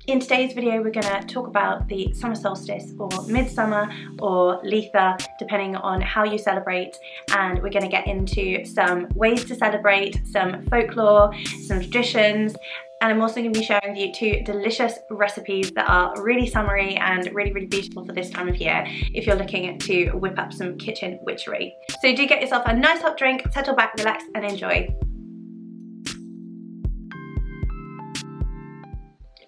In today's video, we're going to talk about the summer solstice or midsummer or Litha, depending on how you celebrate, and we're going to get into some ways to celebrate, some folklore, some traditions, and I'm also going to be sharing with you 2 delicious recipes that are really summery and really beautiful for this time of year if you're looking to whip up some kitchen witchery. So do get yourself a nice hot drink, settle back, relax and enjoy.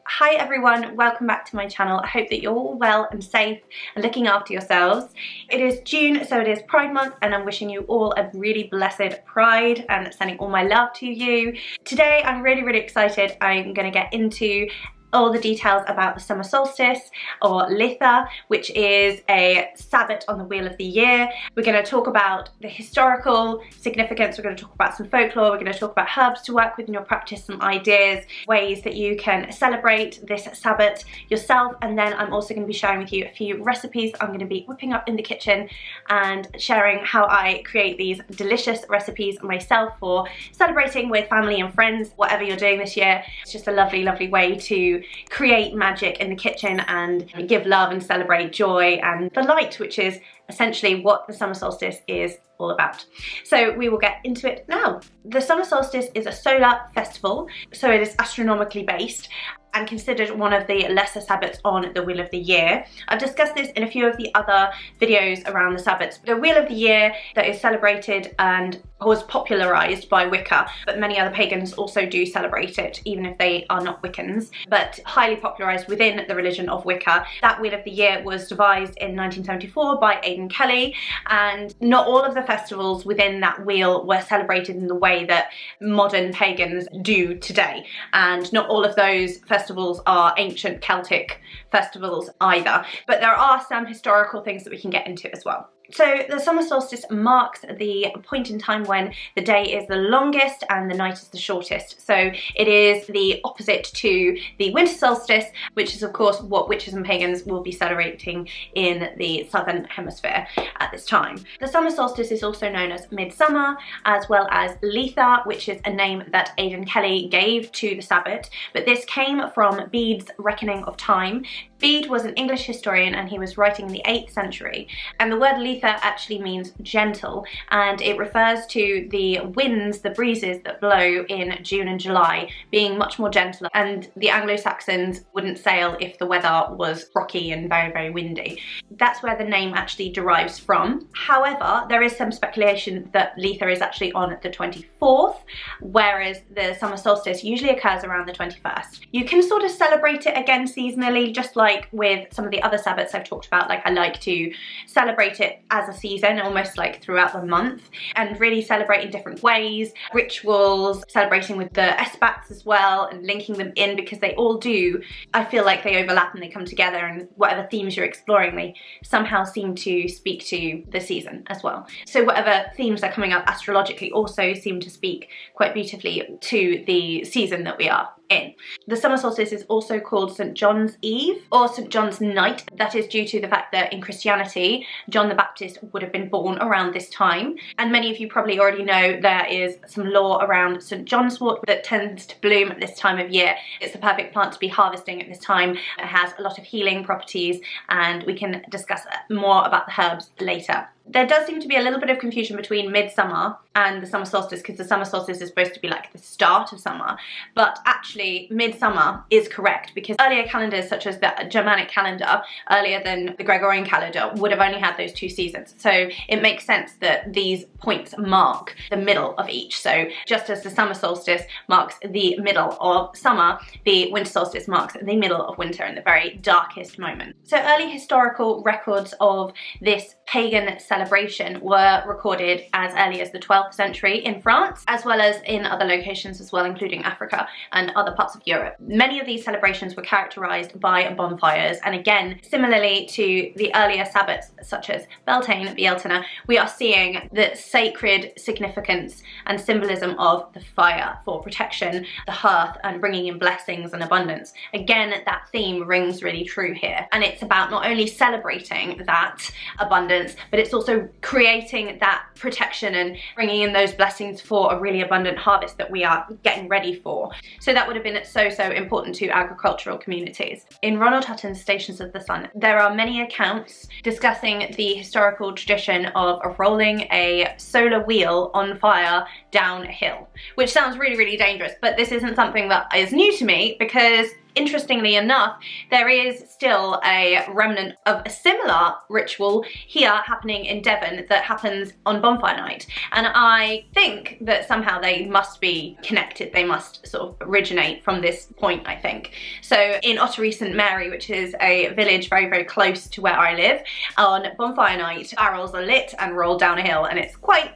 Hi everyone, welcome back to my channel. I hope that you're all well and safe and looking after yourselves. It is June, so it is Pride Month, and I'm wishing you all a really blessed Pride and sending all my love to you. Today I'm really excited. I'm going to get into all the details about the summer solstice or Litha, which is a sabbat on the wheel of the year. We're going to talk about the historical significance, we're going to talk about some folklore, we're going to talk about herbs to work with in your practice, some ideas, ways that you can celebrate this sabbat yourself, and then I'm also going to be sharing with you a few recipes I'm going to be whipping up in the kitchen and sharing how I create these delicious recipes myself for celebrating with family and friends, whatever you're doing this year. It's just a lovely way to create magic in the kitchen and give love and celebrate joy and the light, which is essentially what the summer solstice is all about. So we will get into it now. The summer solstice is a solar festival, so it is astronomically based and considered one of the lesser sabbats on the wheel of the year. I've discussed this in a few of the other videos around the sabbats. The wheel of the year that is celebrated and was popularized by Wicca, but many other pagans also do celebrate it, even if they are not Wiccans, but highly popularized within the religion of Wicca. That wheel of the year was devised in 1974 by Aidan Kelly, and not all of the festivals within that wheel were celebrated in the way that modern pagans do today, and not all of those festivals are ancient Celtic festivals either, but there are some historical things that we can get into as well. So the summer solstice marks the point in time when the day is the longest and the night is the shortest. So it is the opposite to the winter solstice, which is of course what witches and pagans will be celebrating in the southern hemisphere at this time. The summer solstice is also known as midsummer, as well as Litha, which is a name that Aidan Kelly gave to the sabbat, but this came from Bede's reckoning of time. Bede was an English historian and he was writing in the 8th century, and the word Litha actually means gentle, and it refers to the winds, the breezes that blow in June and July being much more gentle, and the Anglo-Saxons wouldn't sail if the weather was rocky and very windy. That's where the name actually derives from. However, there is some speculation that Litha is actually on the 24th, whereas the summer solstice usually occurs around the 21st. You can sort of celebrate it again seasonally, just like with some of the other sabbats I've talked about. Like, I like to celebrate it as a season, almost like throughout the month, and really celebrate in different ways, rituals, celebrating with the SABBATS as well, and linking them in, because they all do, I feel like they overlap and they come together, and whatever themes you're exploring, they somehow seem to speak to the season as well. So whatever themes are coming up astrologically also seem to speak quite beautifully to the season that we are in. The summer solstice is also called St. John's Eve or St. John's Night. That is due to the fact that in Christianity, John the Baptist would have been born around this time. And many of you probably already know there is some lore around St. John's Wort that tends to bloom at this time of year. It's the perfect plant to be harvesting at this time. It has a lot of healing properties, and we can discuss more about the herbs later. There does seem to be a little bit of confusion between midsummer and the summer solstice, because the summer solstice is supposed to be like the start of summer, but actually midsummer is correct, because earlier calendars such as the Germanic calendar, earlier than the Gregorian calendar, would have only had those 2 seasons. So it makes sense that these points mark the middle of each. So just as the summer solstice marks the middle of summer, the winter solstice marks the middle of winter and the very darkest moment. So early historical records of this pagan celebration were recorded as early as the 12th century in France, as well as in other locations as well, including Africa and other parts of Europe. Many of these celebrations were characterized by bonfires, and again, similarly to the earlier sabbats such as Beltane, Beeltena, we are seeing the sacred significance and symbolism of the fire for protection, the hearth, and bringing in blessings and abundance. Again, that theme rings really true here, and it's about not only celebrating that abundance, but it's also also creating that protection and bringing in those blessings for a really abundant harvest that we are getting ready for. So that would have been so important to agricultural communities. In Ronald Hutton's Stations of the Sun, there are many accounts discussing the historical tradition of rolling a solar wheel on fire down a hill, which sounds really dangerous, but this isn't something that is new to me, because interestingly enough, there is still a remnant of a similar ritual here happening in Devon that happens on bonfire night. And I think that somehow they must be connected. They must sort of originate from this point, I think. So in Ottery St Mary, which is a village very close to where I live, on bonfire night, barrels are lit and rolled down a hill, and it's quite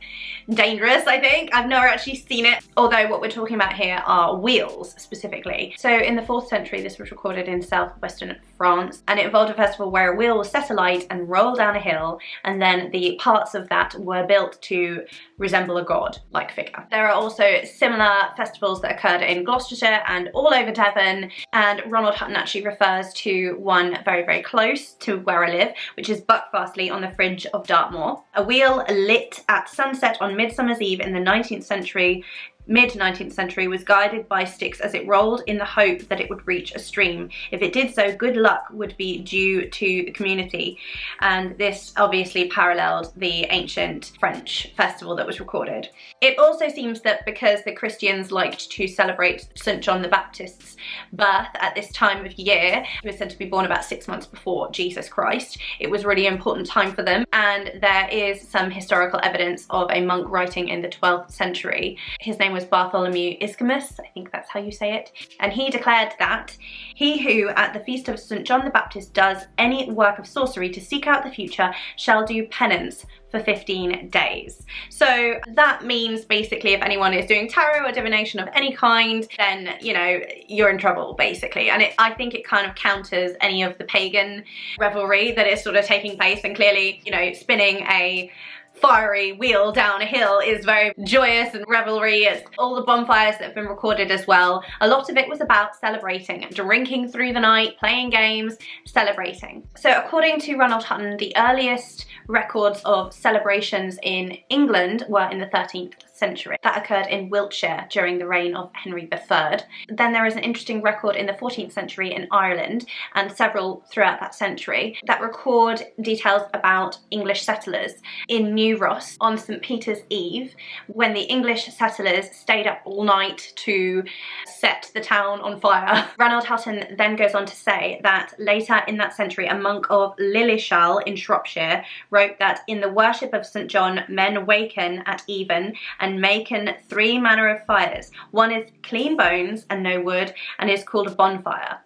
dangerous, I think. I've never actually seen it, although what we're talking about here are wheels specifically. So in the 4th century, this was recorded in southwestern France, and it involved a festival where a wheel was set alight and rolled down a hill, and then the parts of that were built to resemble a god-like figure. There are also similar festivals that occurred in Gloucestershire and all over Devon, and Ronald Hutton actually refers to one very close to where I live, which is Buckfastleigh on the fringe of Dartmoor. A wheel lit at sunset on Midsummer's Eve in the 19th century, mid-19th century, was guided by sticks as it rolled in the hope that it would reach a stream. If it did so, good luck would be due to the community. And this obviously paralleled the ancient French festival that was recorded. It also seems that because the Christians liked to celebrate St. John the Baptist's birth at this time of year, he was said to be born about 6 months before Jesus Christ, it was a really important time for them. And there is some historical evidence of a monk writing in the 12th century. His name was Bartholomew Ischamus, I think that's how you say it, and he declared that he who at the feast of St. John the Baptist does any work of sorcery to seek out the future shall do penance for 15 days. So that means basically if anyone is doing tarot or divination of any kind, then, you know, you're in trouble basically. And I think it kind of counters any of the pagan revelry that is sort of taking place, and clearly, you know, spinning a fiery wheel down a hill is very joyous and revelry. It's all the bonfires that have been recorded as well. A lot of it was about celebrating, drinking through the night, playing games, celebrating. So according to Ronald Hutton, the earliest records of celebrations in England were in the 13th century. That occurred in Wiltshire during the reign of Henry III. Then there is an interesting record in the 14th century in Ireland, and several throughout that century, that record details about English settlers in New Ross on St. Peter's Eve, when the English settlers stayed up all night to set the town on fire. Ronald Hutton then goes on to say that later in that century, a monk of Lillishall in Shropshire wrote that in the worship of St. John, men waken at even and maken 3 manner of fires. One is clean bones and no wood, and is called a bonfire.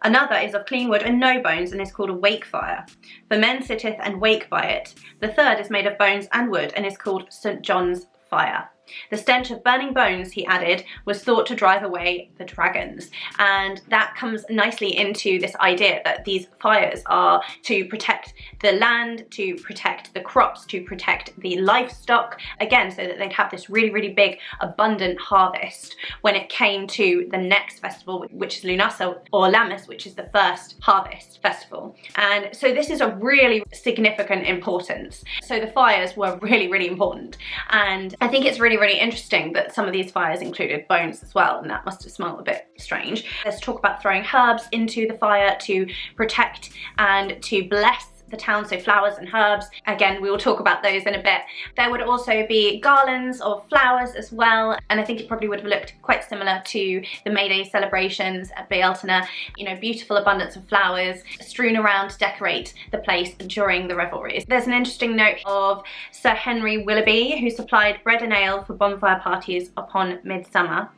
Another is of clean wood and no bones, and is called a wake fire. For men sitteth and wake by it. The third is made of bones and wood, and is called St. John's fire. The stench of burning bones, he added, was thought to drive away the dragons. And that comes nicely into this idea that these fires are to protect the land, to protect the crops, to protect the livestock, again, so that they'd have this really big, abundant harvest when it came to the next festival, which is Lunasa or Lammas, which is the first harvest festival. And so this is a really significant importance. So the fires were really important. And I think it's really interesting that some of these fires included bones as well, and that must have smelled a bit strange. Let's talk about throwing herbs into the fire to protect and to bless the town, so flowers and herbs. Again, we will talk about those in a bit. There would also be garlands of flowers as well, and I think it probably would have looked quite similar to the May Day celebrations at Bealtaine. You know, beautiful abundance of flowers strewn around to decorate the place during the revelries. There's an interesting note of Sir Henry Willoughby, who supplied bread and ale for bonfire parties upon Midsummer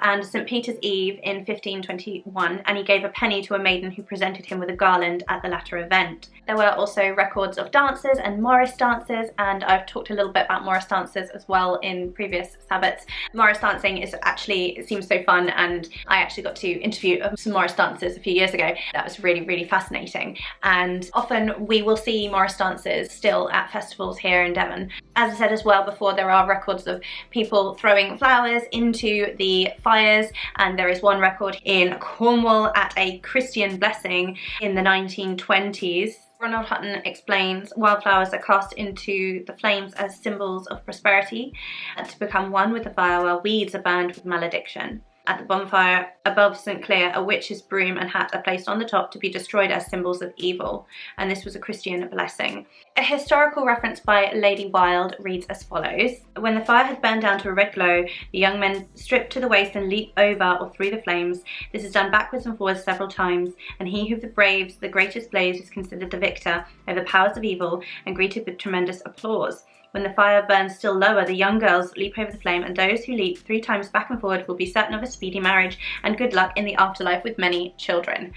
and St. Peter's Eve in 1521, and he gave a penny to a maiden who presented him with a garland at the latter event. There were also records of dances and Morris dances, and I've talked a little bit about Morris dances as well in previous Sabbats. Morris dancing is actually, it seems so fun, and I actually got to interview some Morris dancers a few years ago. That was really fascinating, and often we will see Morris dances still at festivals here in Devon. As I said as well before, there are records of people throwing flowers into the fires, and there is one record in Cornwall at a Christian blessing in the 1920s. Ronald Hutton explains wildflowers are cast into the flames as symbols of prosperity and to become one with the fire, while weeds are burned with malediction. At the bonfire above St. Cleer, a witch's broom and hat are placed on the top to be destroyed as symbols of evil, and this was a Christian blessing. A historical reference by Lady Wilde reads as follows: "When the fire has burned down to a red glow, the young men strip to the waist and leap over or through the flames. This is done backwards and forwards several times, and he who braves the greatest blaze is considered the victor over the powers of evil and greeted with tremendous applause. When the fire burns still lower, the young girls leap over the flame, and those who leap 3 times back and forward will be certain of a speedy marriage and good luck in the afterlife with many children.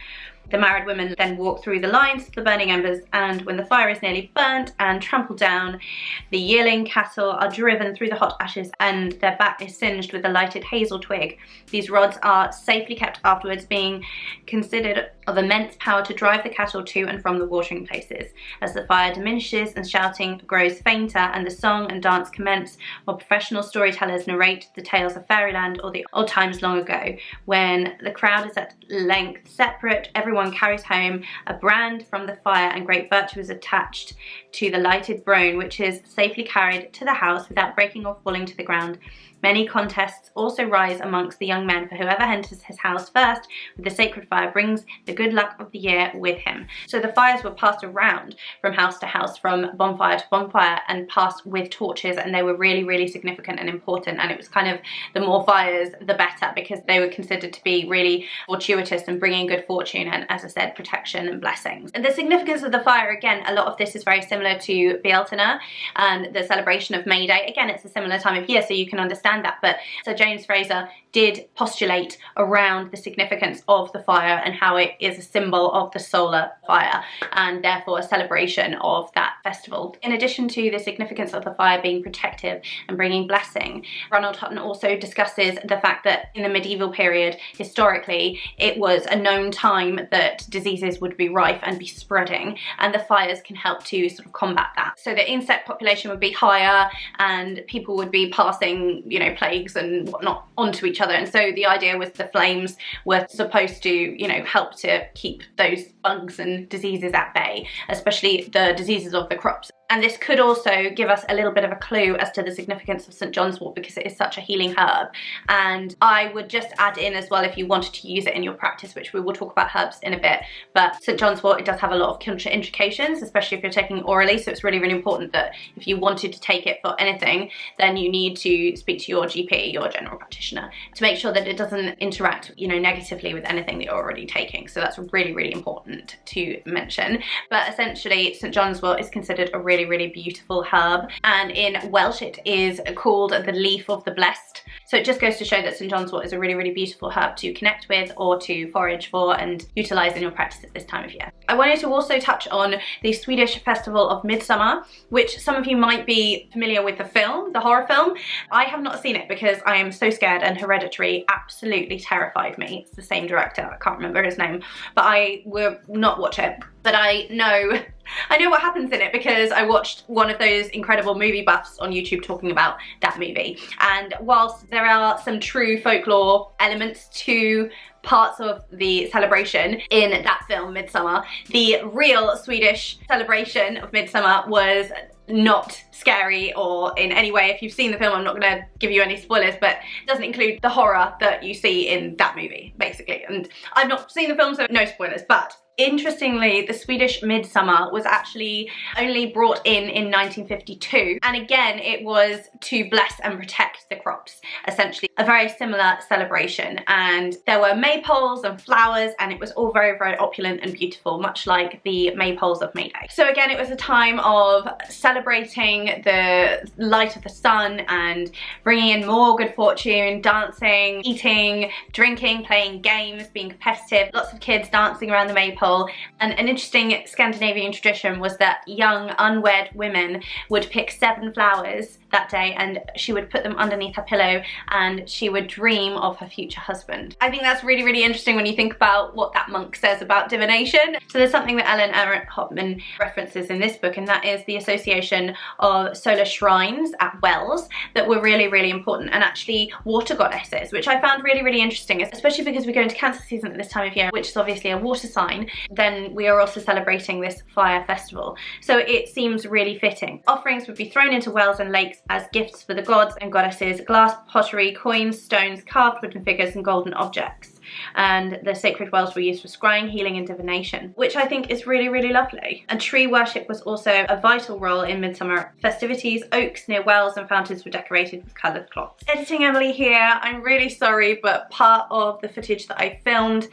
The married women then walk through the lines of the burning embers, and when the fire is nearly burnt and trampled down, the yearling cattle are driven through the hot ashes and their back is singed with a lighted hazel twig. These rods are safely kept afterwards, being considered of immense power to drive the cattle to and from the watering places. As the fire diminishes and shouting grows fainter and the song and dance commence, while professional storytellers narrate the tales of fairyland or the old times long ago. When the crowd is at length separate, everyone carries home a brand from the fire, and great virtue is attached to the lighted brone, which is safely carried to the house without breaking or falling to the ground. Many contests also rise amongst the young men, for whoever enters his house first with the sacred fire brings the good luck of the year with him." So the fires were passed around from house to house, from bonfire to bonfire, and passed with torches, and they were really, really significant and important. And it was kind of, the more fires the better, because they were considered to be really fortuitous and bringing good fortune and, as I said, protection and blessings. And the significance of the fire, again, a lot of this is very similar to Beelzebub and the celebration of May Day. Again, it's a similar time of year, so you can understand that, but Sir James Fraser did postulate around the significance of the fire and how it is a symbol of the solar fire and therefore a celebration of that festival. In addition to the significance of the fire being protective and bringing blessing, Ronald Hutton also discusses the fact that in the medieval period, historically, it was a known time that diseases would be rife and be spreading, and the fires can help to sort of combat that. So the insect population would be higher and people would be passing, you know, plagues and whatnot onto each other, and so the idea was the flames were supposed to, you know, help to keep those bugs and diseases at bay, especially the diseases of the crops. And this could also give us a little bit of a clue as to the significance of St. John's wort, because it is such a healing herb. And I would just add in as well, if you wanted to use it in your practice, which we will talk about herbs in a bit, but St. John's wort, it does have a lot of contraindications, especially if you're taking orally, so it's really, really important that if you wanted to take it for anything, then you need to speak to your GP, your general practitioner, to make sure that it doesn't interact, you know, negatively with anything that you're already taking. So that's really, really important to mention. But essentially, St. John's wort is considered a really, really beautiful herb, and in Welsh it is called the leaf of the blessed. So it just goes to show that St. John's wort is a really, really beautiful herb to connect with or to forage for and utilise in your practice at this time of year. I wanted to also touch on the Swedish festival of Midsummer, which some of you might be familiar with the film, the horror film. I have not seen it because I am so scared, and Hereditary absolutely terrified me. It's the same director, I can't remember his name, but I will not watch it. But I know what happens in it because I watched one of those incredible movie buffs on YouTube talking about that movie. And whilst there are some true folklore elements to parts of the celebration in that film, Midsummer, the real Swedish celebration of Midsummer was not scary or in any way. If you've seen the film, I'm not going to give you any spoilers, but it doesn't include the horror that you see in that movie, basically. And I've not seen the film, so no spoilers, but interestingly, the Swedish Midsommar was actually only brought in 1952, and again it was to bless and protect the crops, essentially a very similar celebration. And there were maypoles and flowers, and it was all very, very opulent and beautiful, much like the maypoles of May Day. So again, it was a time of celebrating the light of the sun and bringing in more good fortune, dancing, eating, drinking, playing games, being competitive, lots of kids dancing around the maypole. And an interesting Scandinavian tradition was that young unwed women would pick 7 flowers that day, and she would put them underneath her pillow and she would dream of her future husband. I think that's really, really interesting when you think about what that monk says about divination. So there's something that Ellen Erin Hopman references in this book, and that is the association of solar shrines at wells that were really, really important, and actually water goddesses, which I found really, really interesting, especially because we go into Cancer season at this time of year, which is obviously a water sign. Then we are also celebrating this fire festival. So it seems really fitting. Offerings would be thrown into wells and lakes as gifts for the gods and goddesses: glass, pottery, coins, stones, carved wooden figures and golden objects. And the sacred wells were used for scrying, healing and divination, which I think is really, really lovely. And tree worship was also a vital role in midsummer festivities. Oaks near wells and fountains were decorated with coloured cloths. Editing Emily here. I'm really sorry, but part of the footage that I filmed,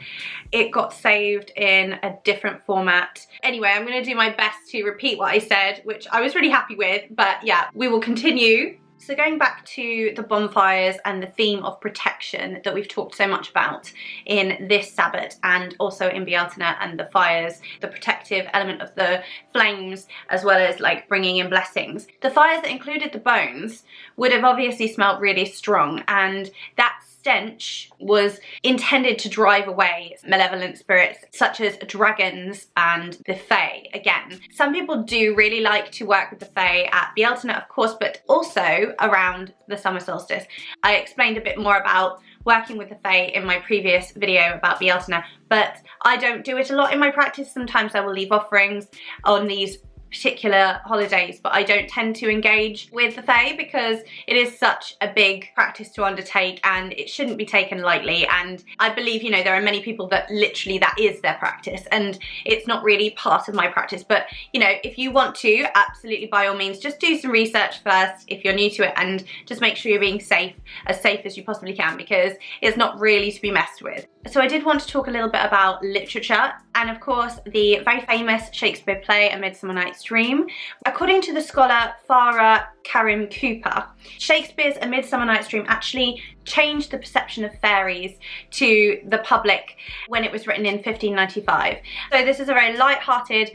it got saved in a different format. Anyway, I'm going to do my best to repeat what I said, which I was really happy with, but yeah, we will continue. So going back to the bonfires and the theme of protection that we've talked so much about in this Sabbat, and also in Bealtaine and the fires, the protective element of the flames, as well as like bringing in blessings. The fires that included the bones would have obviously smelled really strong, and that stench was intended to drive away malevolent spirits such as dragons and the fae. Again, some people do really like to work with the fae at Bealtaine, of course, but also around the summer solstice. I explained a bit more about working with the fae in my previous video about Bealtaine, but I don't do it a lot in my practice. Sometimes I will leave offerings on these particular holidays, but I don't tend to engage with the fae because it is such a big practice to undertake and it shouldn't be taken lightly. And I believe, you know, there are many people that literally that is their practice, and it's not really part of my practice. But you know, if you want to, absolutely by all means, just do some research first if you're new to it, and just make sure you're being safe as you possibly can, because it's not really to be messed with. So I did want to talk a little bit about literature, and of course the very famous Shakespeare play A Midsummer Night's Dream. According to the scholar Farah Karim Cooper, Shakespeare's A Midsummer Night's Dream actually changed the perception of fairies to the public when it was written in 1595. So this is a very light-hearted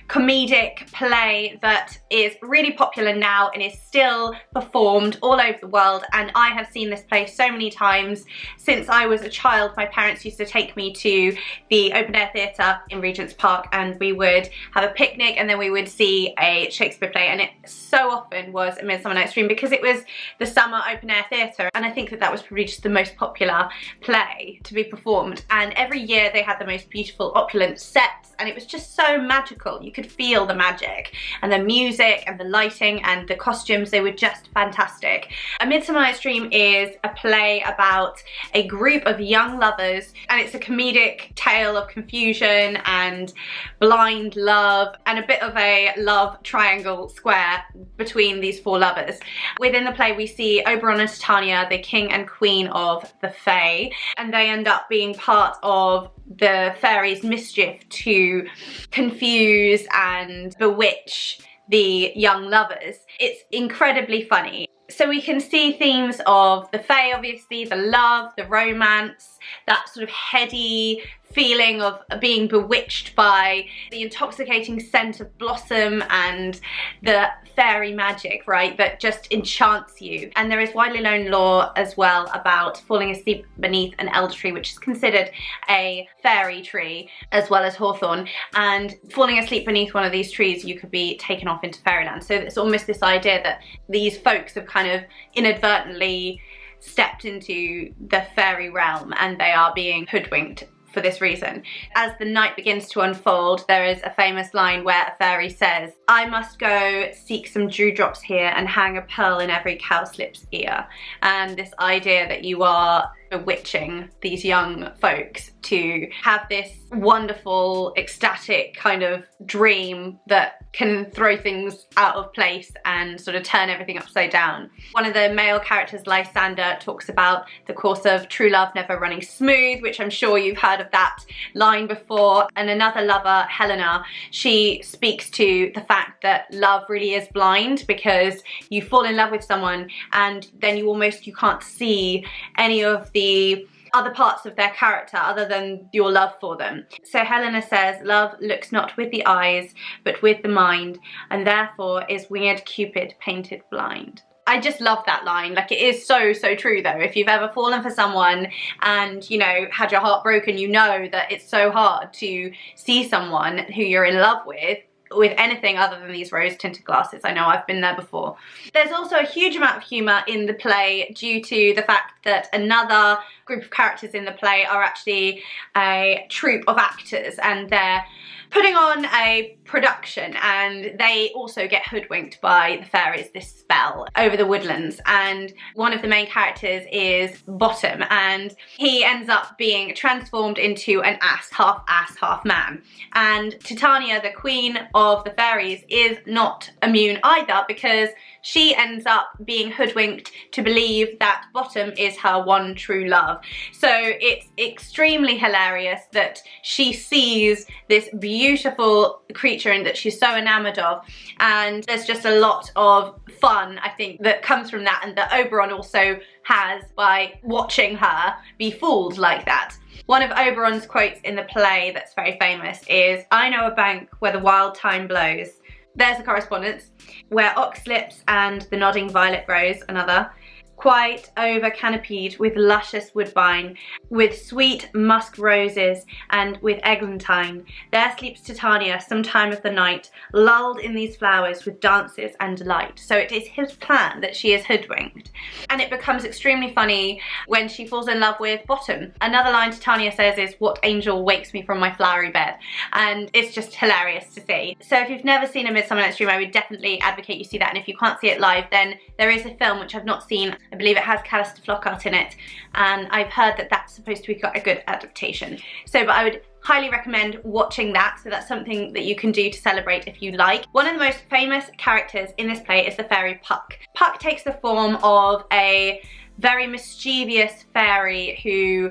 comedic play that is really popular now and is still performed all over the world, and I have seen this play so many times since I was a child. My parents used to take me to the open air theatre in Regent's Park, and we would have a picnic and then we would see a Shakespeare play, and it so often was A Midsummer Night's Dream because it was the summer open air theatre, and I think that that was probably just the most popular play to be performed. And every year they had the most beautiful opulent sets, and it was just so magical. You could feel the magic and the music and the lighting and the costumes. They were just fantastic. A Midsummer Night's Dream is a play about a group of young lovers, and it's a comedic tale of confusion and blind love and a bit of a love triangle square between these four lovers. Within the play we see Oberon and Titania, the king and queen of the fae, and they end up being part of the fairies' mischief to confuse and bewitch the young lovers. It's incredibly funny. So we can see themes of the fae, obviously, the love, the romance, that sort of heady feeling of being bewitched by the intoxicating scent of blossom and the fairy magic, right, that just enchants you. And there is widely known lore as well about falling asleep beneath an elder tree, which is considered a fairy tree, as well as hawthorn, and falling asleep beneath one of these trees you could be taken off into fairyland. So it's almost this idea that these folks have kind of inadvertently stepped into the fairy realm and they are being hoodwinked for this reason. As the night begins to unfold, there is a famous line where a fairy says, "I must go seek some dewdrops here and hang a pearl in every cowslip's ear." And this idea that you are bewitching these young folks to have this wonderful, ecstatic kind of dream that can throw things out of place and sort of turn everything upside down. One of the male characters, Lysander, talks about the course of true love never running smooth, which I'm sure you've heard of that line before. And another lover, Helena, she speaks to the fact that love really is blind, because you fall in love with someone and then you can't see any of the other parts of their character other than your love for them. So Helena says, "Love looks not with the eyes but with the mind, and therefore is winged Cupid painted blind." I just love that line. Like, it is so, so true though. If you've ever fallen for someone and, you know, had your heart broken, you know that it's so hard to see someone who you're in love with anything other than these rose tinted glasses. I know, I've been there before. There's also a huge amount of humour in the play due to the fact that another group of characters in the play are actually a troupe of actors, and they're putting on a production, and they also get hoodwinked by the fairies, this spell over the woodlands. And one of the main characters is Bottom, and he ends up being transformed into an ass, half man. And Titania, the queen of the fairies, is not immune either, because she ends up being hoodwinked to believe that Bottom is her one true love. So it's extremely hilarious that she sees this beautiful creature and that she's so enamored of, and there's just a lot of fun, I think, that comes from that, and that Oberon also has by watching her be fooled like that. One of Oberon's quotes in the play that's very famous is, "I know a bank where the wild thyme blows." There's a correspondence. "Where oxlips and the nodding violet grows," another. "Quite over canopied with luscious woodbine, with sweet musk roses and with eglantine, there sleeps Titania some time of the night, lulled in these flowers with dances and delight." So it is his plan that she is hoodwinked. And it becomes extremely funny when she falls in love with Bottom. Another line Titania says is, "What angel wakes me from my flowery bed?" And it's just hilarious to see. So if you've never seen a Midsummer Night's Dream, I would definitely advocate you see that. And if you can't see it live, then there is a film which I've not seen. I believe it has Callister Flockhart in it, and I've heard that that's supposed to be quite a good adaptation. So, but I would highly recommend watching that, so that's something that you can do to celebrate if you like. One of the most famous characters in this play is the fairy Puck. Puck takes the form of a very mischievous fairy who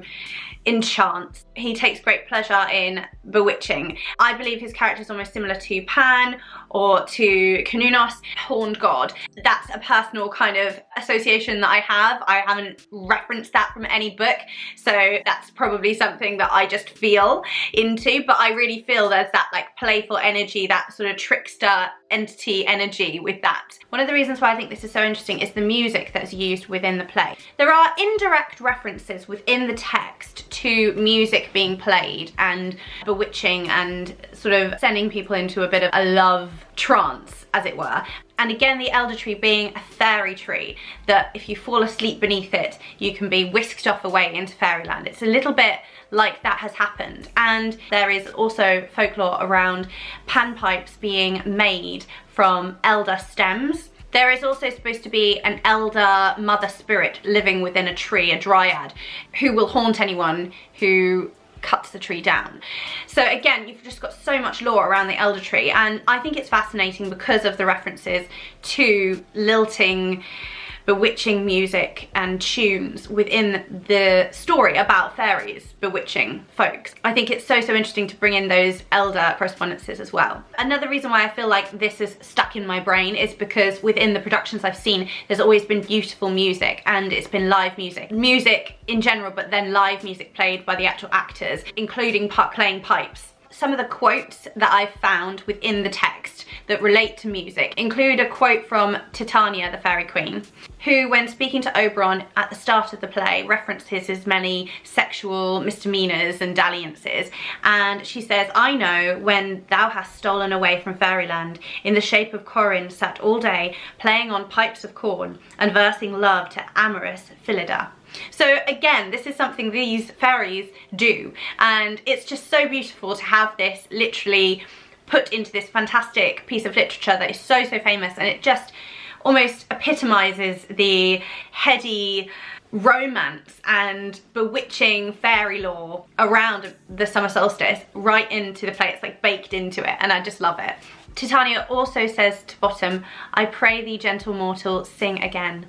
enchants. He takes great pleasure in bewitching. I believe his character is almost similar to Pan or to Cernunnos, horned god. That's a personal kind of association that I have. I haven't referenced that from any book, so that's probably something that I just feel into, but I really feel there's that like playful energy, that sort of trickster entity energy with that. One of the reasons why I think this is so interesting is the music that's used within the play. There are indirect references within the text to music being played and bewitching and sort of sending people into a bit of a love trance, as it were. And again, the elder tree being a fairy tree, that if you fall asleep beneath it, you can be whisked off away into fairyland. It's a little bit like that has happened. And there is also folklore around panpipes being made from elder stems. There is also supposed to be an elder mother spirit living within a tree, a dryad, who will haunt anyone who cuts the tree down. So again, you've just got so much lore around the elder tree, and I think it's fascinating because of the references to lilting, bewitching music and tunes within the story about fairies bewitching folks. I think it's so interesting to bring in those elder correspondences as well. Another reason why I feel like this is stuck in my brain is because within the productions I've seen, there's always been beautiful music, and it's been live music. Music in general, but then live music played by the actual actors, including playing pipes. Some of the quotes that I've found within the text that relate to music include a quote from Titania, the fairy queen, who, when speaking to Oberon at the start of the play, references his many sexual misdemeanors and dalliances, and she says, "I know when thou hast stolen away from fairyland, in the shape of Corin sat all day, playing on pipes of corn, and versing love to amorous Phillida." So again, this is something these fairies do, and it's just so beautiful to have this literally put into this fantastic piece of literature that is so famous, and it just almost epitomizes the heady romance and bewitching fairy lore around the summer solstice right into the play. It's like baked into it, and I just love it. Titania also says to Bottom, "I pray thee, gentle mortal, sing again."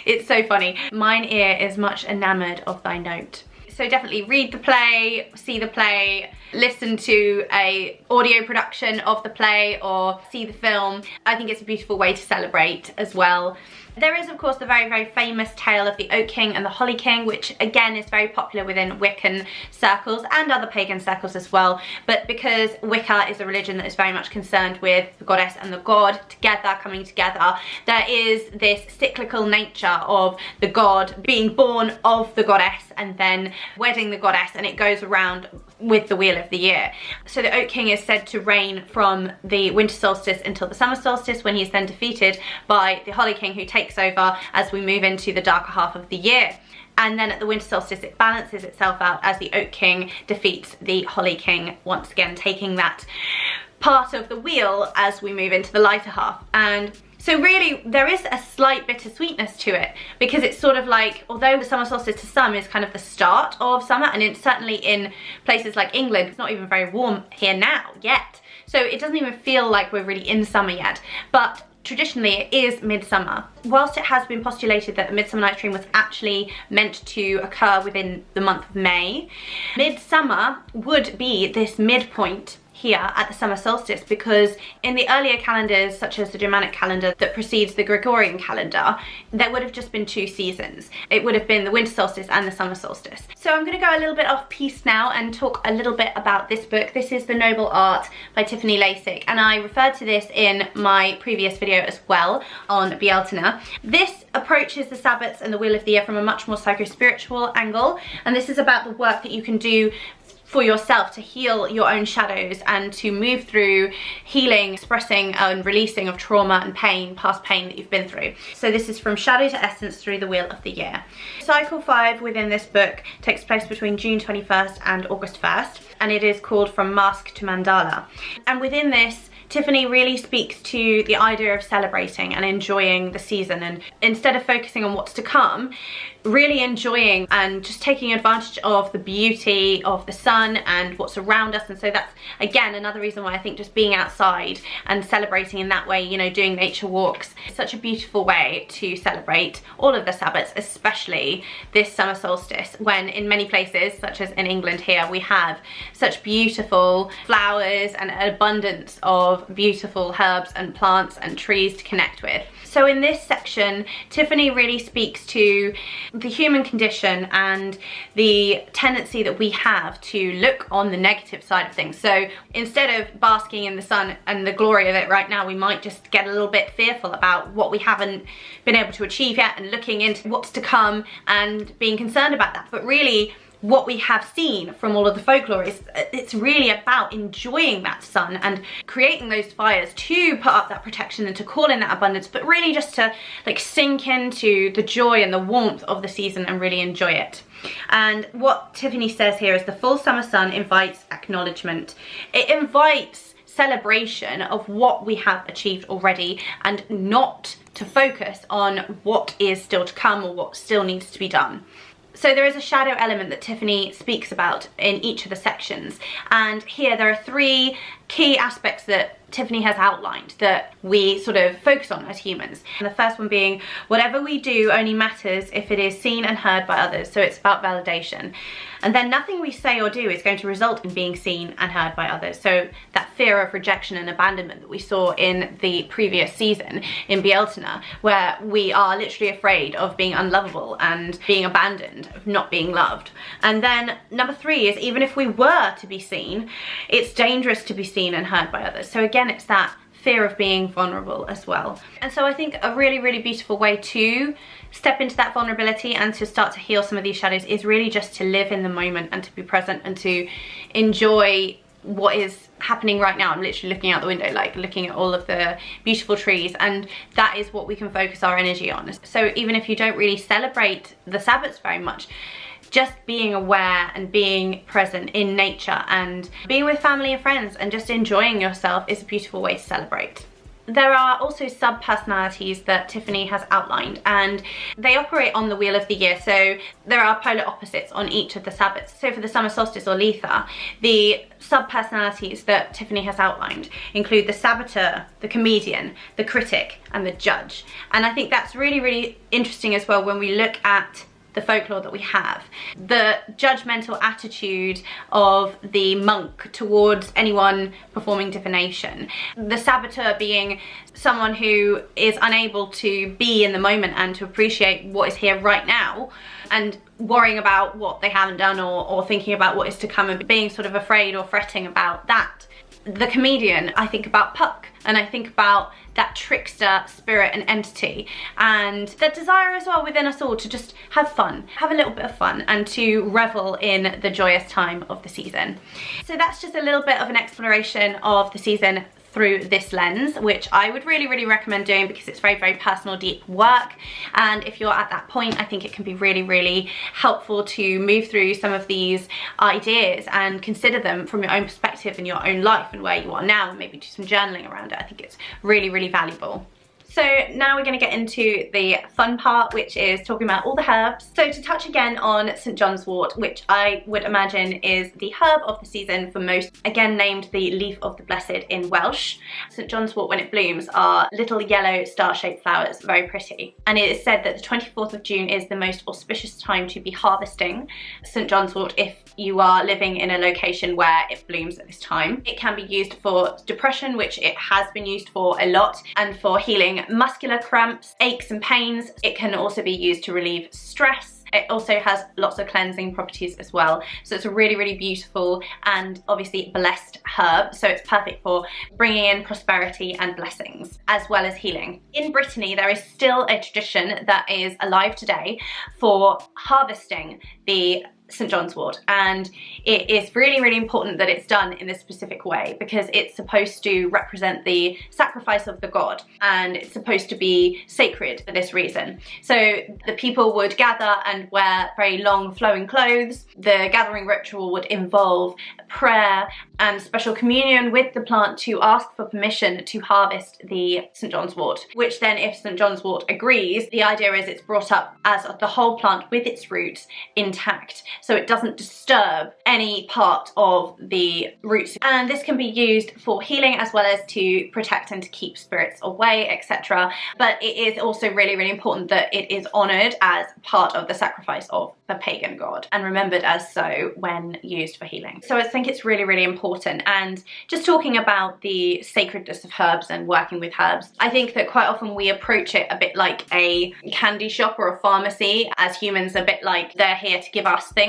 It's so funny. "Mine ear is much enamoured of thy note." So definitely read the play, see the play, listen to a audio production of the play or see the film. I think it's a beautiful way to celebrate as well. There is of course the very, very famous tale of the Oak King and the Holly King, which again is very popular within Wiccan circles and other pagan circles as well. But because Wicca is a religion that is very much concerned with the goddess and the god together, coming together, there is this cyclical nature of the god being born of the goddess and then wedding the goddess, and it goes around with the wheel of the year. So the Oak King is said to reign from the winter solstice until the summer solstice, when he is then defeated by the Holly King, who takes over as we move into the darker half of the year. And then at the winter solstice it balances itself out as the Oak King defeats the Holly King, once again taking that part of the wheel as we move into the lighter half. And so really there is a slight bittersweetness to it, because it's sort of like, although the summer solstice to some is kind of the start of summer, and it's certainly in places like England, it's not even very warm here now yet. So it doesn't even feel like we're really in summer yet. But traditionally it is midsummer. Whilst it has been postulated that the Midsummer Night's Dream was actually meant to occur within the month of May, midsummer would be this midpoint here at the summer solstice, because in the earlier calendars, such as the Germanic calendar that precedes the Gregorian calendar, there would have just been 2 seasons. It would have been the winter solstice and the summer solstice. So I'm going to go a little bit off piece now and talk a little bit about this book. This is The Noble Art by Tiffany Lazic, and I referred to this in my previous video as well on Beelzebub. This approaches the Sabbats and the Wheel of the Year from a much more psycho-spiritual angle, and this is about the work that you can do for yourself to heal your own shadows and to move through healing, expressing and releasing of trauma and pain, past pain that you've been through. So this is From Shadow to Essence through the Wheel of the Year. Cycle 5 within this book takes place between June 21st and August 1st, and it is called From Mask to Mandala. And within this, Tiffany really speaks to the idea of celebrating and enjoying the season, and instead of focusing on what's to come, really enjoying and just taking advantage of the beauty of the sun and what's around us. And so that's again another reason why I think just being outside and celebrating in that way, you know, doing nature walks, is such a beautiful way to celebrate all of the Sabbats, especially this summer solstice, when in many places, such as in England here, we have such beautiful flowers and an abundance of beautiful herbs and plants and trees to connect with. So in this section, Tiffany really speaks to the human condition and the tendency that we have to look on the negative side of things. So instead of basking in the sun and the glory of it right now, we might just get a little bit fearful about what we haven't been able to achieve yet and looking into what's to come and being concerned about that. But really, what we have seen from all of the folklore is it's really about enjoying that sun and creating those fires to put up that protection and to call in that abundance, but really just to like sink into the joy and the warmth of the season and really enjoy it. And what Tiffany says here is the full summer sun invites acknowledgement. It invites celebration of what we have achieved already, and not to focus on what is still to come or what still needs to be done. So there is a shadow element that Tiffany speaks about in each of the sections, and here there are 3 key aspects that Tiffany has outlined that we sort of focus on as humans. And the first one being, whatever we do only matters if it is seen and heard by others. So it's about validation. And then nothing we say or do is going to result in being seen and heard by others. So that fear of rejection and abandonment that we saw in the previous season in Beelzebub, where we are literally afraid of being unlovable and being abandoned, of not being loved. And then number 3 is, even if we were to be seen, it's dangerous to be seen and heard by others. So again, it's that fear of being vulnerable as well. And so I think a really, really beautiful way to step into that vulnerability and to start to heal some of these shadows is really just to live in the moment and to be present and to enjoy what is happening right now. I'm literally looking out the window, like looking at all of the beautiful trees, and that is what we can focus our energy on. So even if you don't really celebrate the Sabbats very much, just being aware and being present in nature and being with family and friends and just enjoying yourself is a beautiful way to celebrate. There are also sub-personalities that Tiffany has outlined, and they operate on the Wheel of the Year. So there are polar opposites on each of the Sabbats. So for the summer solstice or Litha, the sub-personalities that Tiffany has outlined include the saboteur, the comedian, the critic, and the judge. And I think that's really, really interesting as well when we look at the folklore that we have. The judgmental attitude of the monk towards anyone performing divination. The saboteur being someone who is unable to be in the moment and to appreciate what is here right now, and worrying about what they haven't done, or thinking about what is to come, and being sort of afraid or fretting about that. The comedian, I think about Puck, and I think about that trickster spirit and entity, and that desire as well within us all to just have fun, have a little bit of fun, and to revel in the joyous time of the season. So that's just a little bit of an exploration of the season through this lens, which I would really recommend doing, because it's very personal, deep work. And if you're at that point, I think it can be really helpful to move through some of these ideas and consider them from your own perspective in your own life and where you are now, and maybe do some journaling around it. I think it's really valuable. So now we're going to get into the fun part, which is talking about all the herbs. So to touch again on St. John's wort, which I would imagine is the herb of the season for most, again named the leaf of the blessed in Welsh. St. John's wort, when it blooms, are little yellow star-shaped flowers, very pretty. And it is said that the 24th of June is the most auspicious time to be harvesting St. John's wort if you are living in a location where it blooms at this time. It can be used for depression, which it has been used for a lot, and for healing muscular cramps, aches and pains. It can also be used to relieve stress. It also has lots of cleansing properties as well. So it's a really beautiful and obviously blessed herb. So it's perfect for bringing in prosperity and blessings, as well as healing. In Brittany, there is still a tradition that is alive today for harvesting the St. John's wort, and it is really important that it's done in this specific way, because it's supposed to represent the sacrifice of the god, and it's supposed to be sacred for this reason. So the people would gather and wear very long flowing clothes. The gathering ritual would involve prayer and special communion with the plant to ask for permission to harvest the St. John's wort, which then, if St. John's wort agrees, the idea is it's brought up as the whole plant with its roots intact, so it doesn't disturb any part of the roots. And this can be used for healing, as well as to protect and to keep spirits away, etc. But it is also really important that it is honoured as part of the sacrifice of the pagan god, and remembered as so when used for healing. So I think it's really important. And just talking about the sacredness of herbs and working with herbs, I think that quite often we approach it a bit like a candy shop or a pharmacy, as humans, a bit like they're here to give us things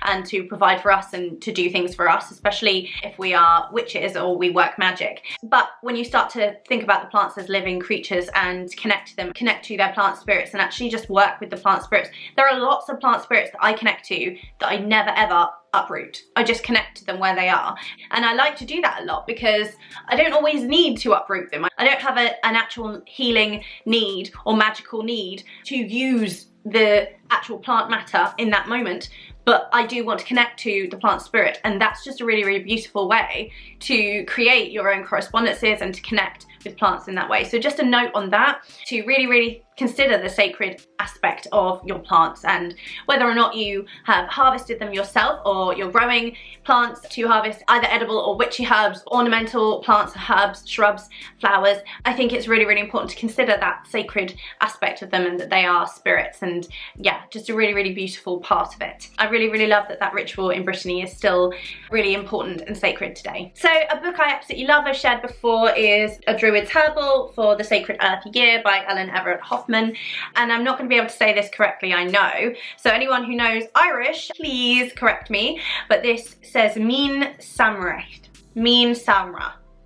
and to provide for us and to do things for us, especially if we are witches or we work magic. But when you start to think about the plants as living creatures and connect to them, connect to their plant spirits, and actually just work with the plant spirits, there are lots of plant spirits that I connect to that I never ever uproot. I just connect to them where they are. And I like to do that a lot, because I don't always need to uproot them. I don't have an actual healing need or magical need to use the actual plant matter in that moment, but I do want to connect to the plant spirit, and that's just a really beautiful way to create your own correspondences and to connect with plants in that way. So just a note on that, to really consider the sacred aspect of your plants, and whether or not you have harvested them yourself or you're growing plants to harvest, either edible or witchy herbs, ornamental plants, herbs, shrubs, flowers. I think it's really important to consider that sacred aspect of them, and that they are spirits, and yeah, just a really beautiful part of it. I really love that ritual in Brittany is still really important and sacred today. So a book I absolutely love, I've shared before, is A Druid's Herbal for the Sacred Earth Year by Ellen Everett Hoffman. And I'm not going to be able to say this correctly, I know. So anyone who knows Irish, please correct me. But this says Mín Samra,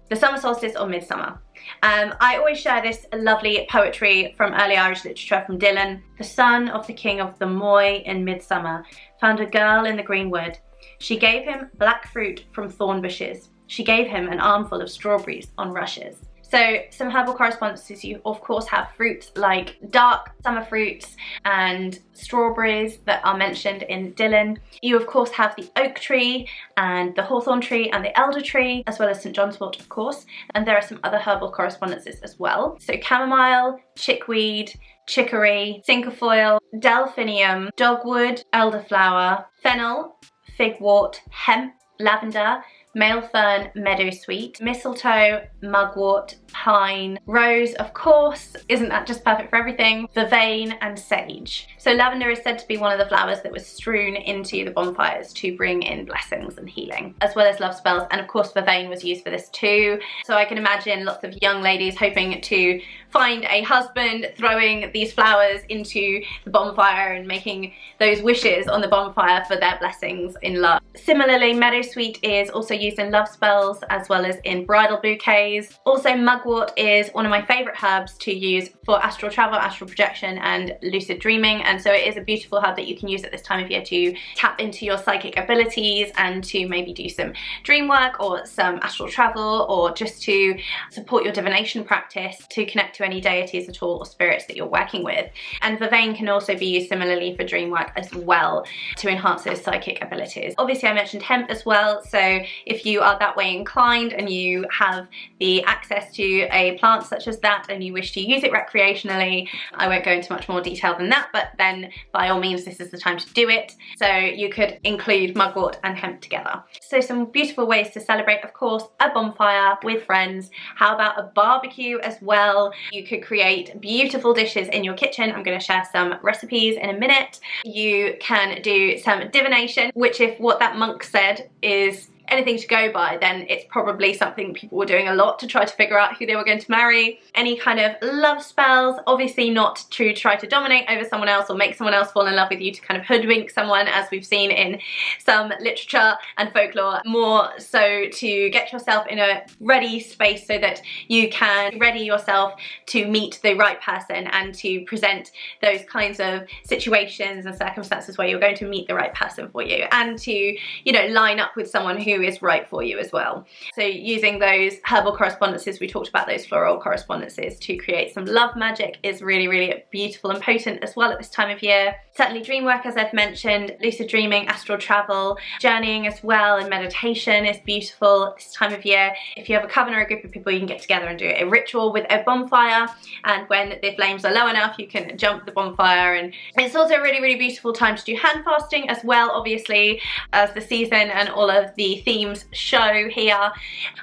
the summer solstice or midsummer. I always share this lovely poetry from early Irish literature from Dylan. The son of the king of the Moy in midsummer found a girl in the green wood. She gave him black fruit from thorn bushes. She gave him an armful of strawberries on rushes. So some herbal correspondences, you of course have fruits like dark summer fruits and strawberries that are mentioned in Dylan. You of course have the oak tree and the hawthorn tree and the elder tree, as well as St. John's wort of course. And there are some other herbal correspondences as well. So chamomile, chickweed, chicory, cinquefoil, delphinium, dogwood, elderflower, fennel, figwort, hemp, lavender, male fern, meadowsweet, mistletoe, mugwort, pine, rose, of course, isn't that just perfect for everything, vervain and sage. So lavender is said to be one of the flowers that was strewn into the bonfires to bring in blessings and healing, as well as love spells, and of course vervain was used for this too. So I can imagine lots of young ladies hoping to find a husband, throwing these flowers into the bonfire and making those wishes on the bonfire for their blessings in love. Similarly, meadowsweet is also used in love spells as well as in bridal bouquets. Also, mugwort is one of my favourite herbs to use for astral travel, astral projection and lucid dreaming, and so it is a beautiful herb that you can use at this time of year to tap into your psychic abilities and to maybe do some dream work or some astral travel, or just to support your divination practice, to connect to any deities at all or spirits that you're working with. And vervain can also be used similarly for dream work as well to enhance those psychic abilities. Obviously I mentioned hemp as well, so if you are that way inclined and you have the access to a plant such as that and you wish to use it recreationally, I won't go into much more detail than that, but then by all means this is the time to do it. So you could include mugwort and hemp together. So some beautiful ways to celebrate, of course, a bonfire with friends. How about a barbecue as well? You could create beautiful dishes in your kitchen. I'm going to share some recipes in a minute. You can do some divination, which if what that monk said is anything to go by, then it's probably something people were doing a lot to try to figure out who they were going to marry. Any kind of love spells, obviously not to try to dominate over someone else or make someone else fall in love with you, to kind of hoodwink someone, as we've seen in some literature and folklore, more so to get yourself in a ready space so that you can ready yourself to meet the right person and to present those kinds of situations and circumstances where you're going to meet the right person for you, and to, you know, line up with someone who is right for you as well. So using those herbal correspondences, we talked about those floral correspondences to create some love magic, is really, really beautiful and potent as well at this time of year. Certainly dream work, as I've mentioned, lucid dreaming, astral travel, journeying as well, and meditation is beautiful this time of year. If you have a coven or a group of people, you can get together and do a ritual with a bonfire, and when the flames are low enough you can jump the bonfire. And it's also a really, really beautiful time to do hand fasting as well, obviously, as the season and all of the themes show here.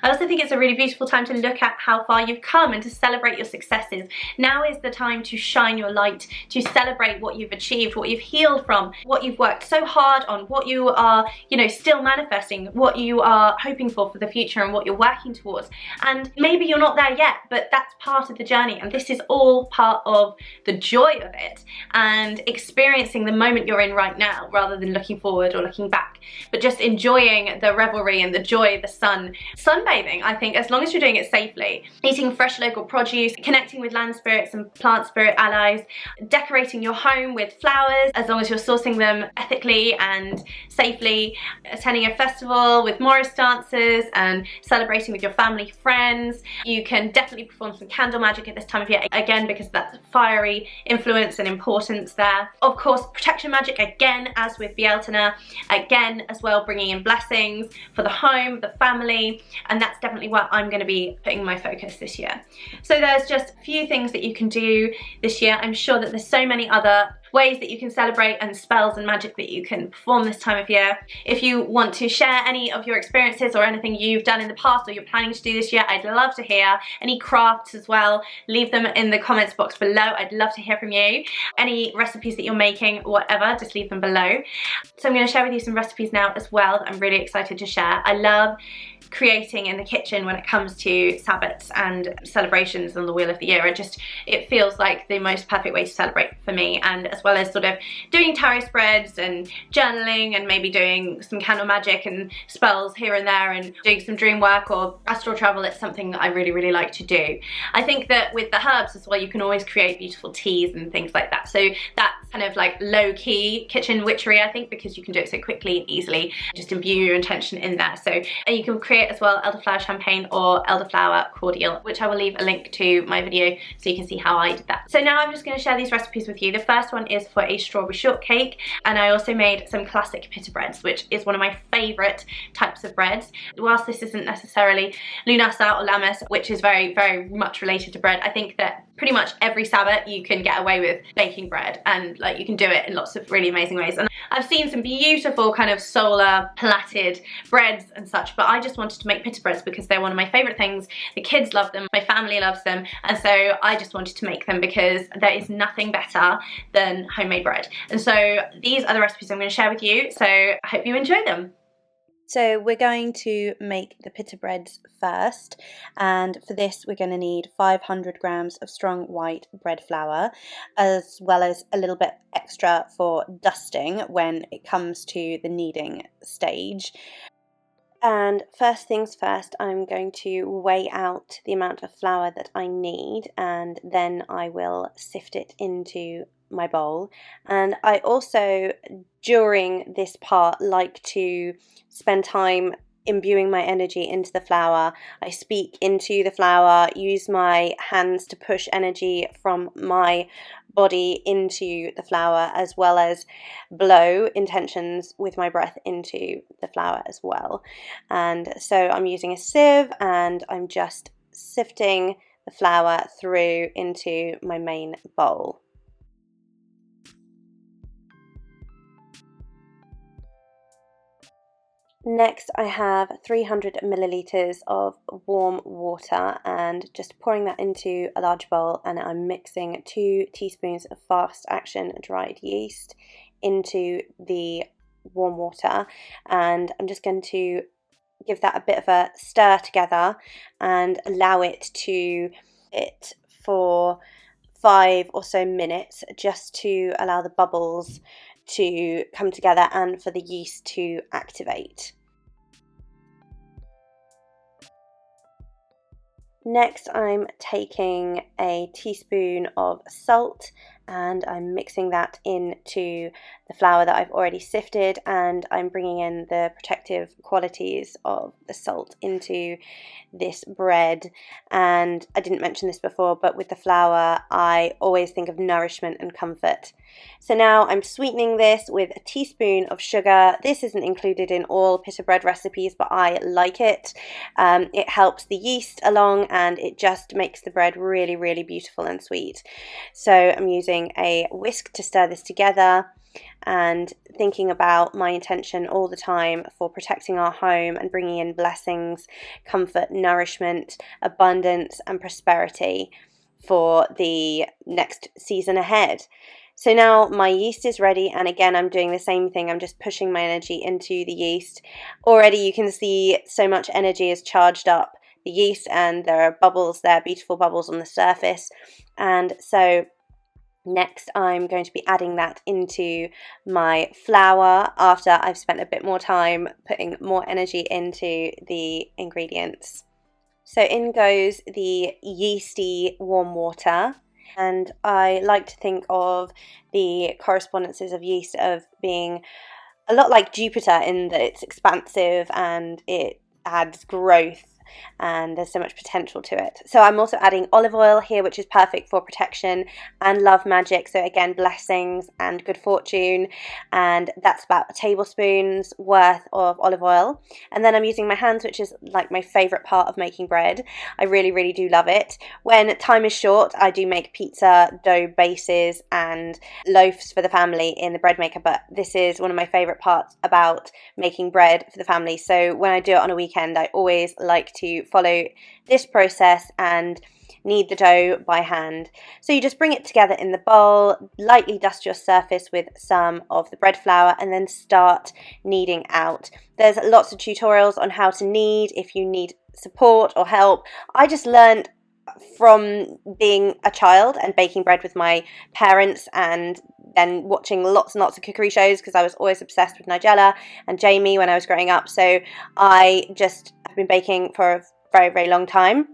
I also think it's a really beautiful time to look at how far you've come and to celebrate your successes. Now is the time to shine your light, to celebrate what you've achieved, what you've healed from, what you've worked so hard on, what you are, you know, still manifesting, what you are hoping for the future and what you're working towards. And maybe you're not there yet, but that's part of the journey, and this is all part of the joy of it, and experiencing the moment you're in right now rather than looking forward or looking back, but just enjoying the revelry and the joy of the sun. Sunbathing, I think, as long as you're doing it safely, eating fresh local produce, connecting with land spirits and plant spirit allies, decorating your home with flowers, as long as you're sourcing them ethically and safely, attending a festival with Morris dances and celebrating with your family, friends. You can definitely perform some candle magic at this time of year, again, because that's fiery influence and importance there. Of course, protection magic, again, as with Bieltana, again, as well, bringing in blessings for the home, the family, and that's definitely where I'm going to be putting my focus this year. So there's just a few things that you can do this year. I'm sure that there's so many other ways that you can celebrate and spells and magic that you can perform this time of year. If you want to share any of your experiences or anything you've done in the past or you're planning to do this year, I'd love to hear. Any crafts as well, leave them in the comments box below. I'd love to hear from you. Any recipes that you're making, whatever, just leave them below. So I'm going to share with you some recipes now as well that I'm really excited to share. I love creating in the kitchen when it comes to sabbats and celebrations on the wheel of the year. It feels like the most perfect way to celebrate for me, and as well as sort of doing tarot spreads and journaling and maybe doing some candle magic and spells here and there and doing some dream work or astral travel. It's something that I really, really like to do. I think that with the herbs as well, you can always create beautiful teas and things like that. So that's kind of like low-key kitchen witchery, I think, because you can do it so quickly and easily. Just imbue your intention in there. So, and you can create as well elderflower champagne or elderflower cordial, which I will leave a link to my video so you can see how I did that. So now I'm just going to share these recipes with you. The first one is for a strawberry shortcake, and I also made some classic Pitta Breads, which is one of my favourite types of breads. Whilst this isn't necessarily lunasa or lamas, which is very, very much related to bread, I think that pretty much every Sabbath you can get away with baking bread, and like you can do it in lots of really amazing ways. And I've seen some beautiful kind of solar plaited breads and such, but I just wanted to make pita breads because they're one of my favorite things. The kids love them, my family loves them, and so I just wanted to make them because there is nothing better than homemade bread. And so these are the recipes I'm going to share with you, so I hope you enjoy them. So we're going to make the pita breads first, and for this we're going to need 500 grams of strong white bread flour, as well as a little bit extra for dusting when it comes to the kneading stage. And first things first, I'm going to weigh out the amount of flour that I need, and then I will sift it into my bowl. And I also, during this part, like to spend time imbuing my energy into the flour. I speak into the flour, use my hands to push energy from my body into the flour, as well as blow intentions with my breath into the flour as well. And so I'm using a sieve and I'm just sifting the flour through into my main bowl. Next, I have 300 millilitres of warm water, and just pouring that into a large bowl, and I'm mixing 2 teaspoons of fast action dried yeast into the warm water, and I'm just going to give that a bit of a stir together and allow it to sit for 5 or so minutes, just to allow the bubbles to come together and for the yeast to activate. Next, I'm taking a teaspoon of salt and I'm mixing that into the flour that I've already sifted, and I'm bringing in the protective qualities of the salt into this bread. And I didn't mention this before, but with the flour I always think of nourishment and comfort. So now I'm sweetening this with a teaspoon of sugar. This isn't included in all pita bread recipes, but I like it. It helps the yeast along and it just makes the bread really, really beautiful and sweet. So I'm using a whisk to stir this together and thinking about my intention all the time for protecting our home and bringing in blessings, comfort, nourishment, abundance and prosperity for the next season ahead. So now my yeast is ready, and again I'm doing the same thing. I'm just pushing my energy into the yeast. Already you can see so much energy is charged up the yeast, and there are bubbles there, beautiful bubbles on the surface. And so next I'm going to be adding that into my flour after I've spent a bit more time putting more energy into the ingredients. So in goes the yeasty warm water, and I like to think of the correspondences of yeast of being a lot like Jupiter in that it's expansive and it adds growth and there's so much potential to it. So I'm also adding olive oil here, which is perfect for protection and love magic, so again blessings and good fortune, and that's about a tablespoon's worth of olive oil. And then I'm using my hands, which is like my favorite part of making bread. I really do love it. When time is short, I do make pizza dough bases and loaves for the family in the bread maker, but this is one of my favorite parts about making bread for the family. So when I do it on a weekend, I always like to follow this process and knead the dough by hand. So you just bring it together in the bowl, lightly dust your surface with some of the bread flour, and then start kneading out. There's lots of tutorials on how to knead if you need support or help. I just learned from being a child and baking bread with my parents, and then watching lots and lots of cookery shows because I was always obsessed with Nigella and Jamie when I was growing up. So I just have been baking for a very long time.